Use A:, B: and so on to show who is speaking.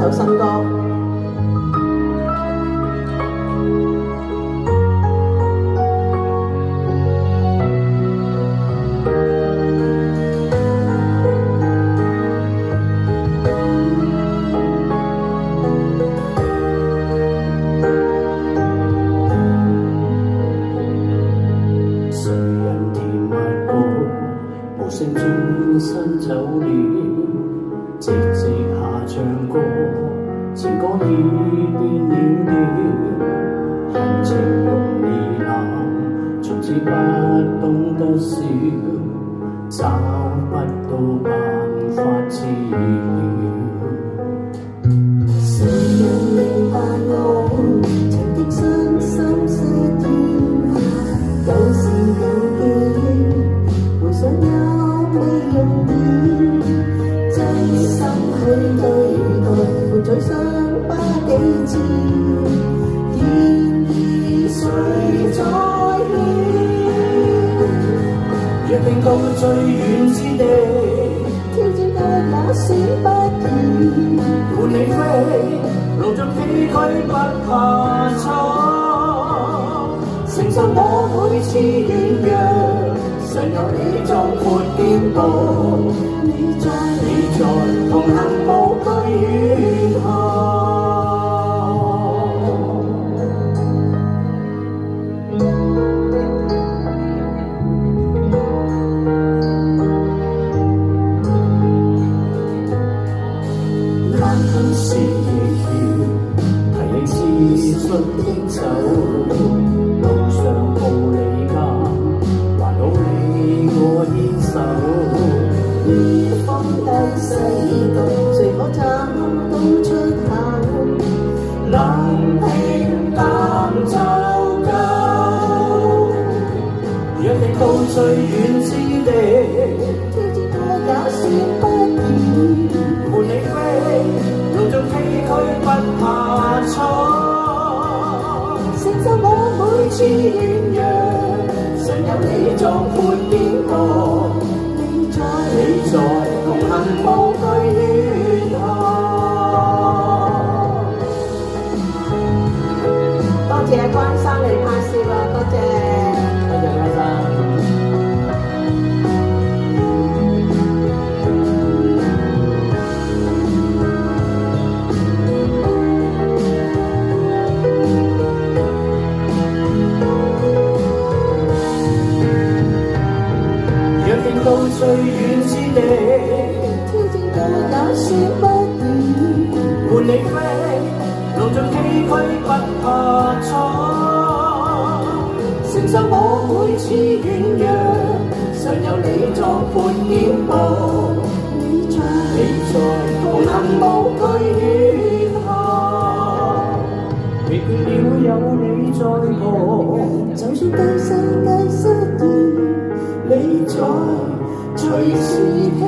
A: 首新歌。
B: 誰人甜蜜過，無聲轉身走了，寂寂下唱歌，情歌已變了調，含情容易冷，從此不懂得笑，找不到辦法治療。
C: 誰人明白我情的傷心些天，舊時舊記憶，回想也未容易，真心去對待，沒再傷疤幾次，然而誰在勸？
B: 若定到最遠之地，
C: 挑戰過那選不易，
B: 伴你飛，路盡崎嶇不怕錯，承受我每次軟弱，常有你壯闊肩膊，你在同行無懼遠航。難分是亦要提起思緒的走，路上步履間，還好你我牽手。
C: 於風低世代，誰可找到出口？
B: 能平淡就夠。若定到最遠之地，
C: 挑戰過也算不易，
B: 伴你飛，路盡崎嶇不怕錯，
C: 承受我每次軟弱，
B: 常有你壯闊肩膊，
C: 你
B: 你在同行無懼遠航。
A: 多謝關生嚟拍攝啊，多謝。
B: 多謝關生。若定到最遠之地，
C: 挑戰過也算不易，
B: 伴你飛，路盡崎嶇不怕錯，承受我每次軟弱，常有你壯闊肩膊，你在同行無懼遠航，未倦了有你在旁，
C: 就算對世界失意，
B: 你在隨時期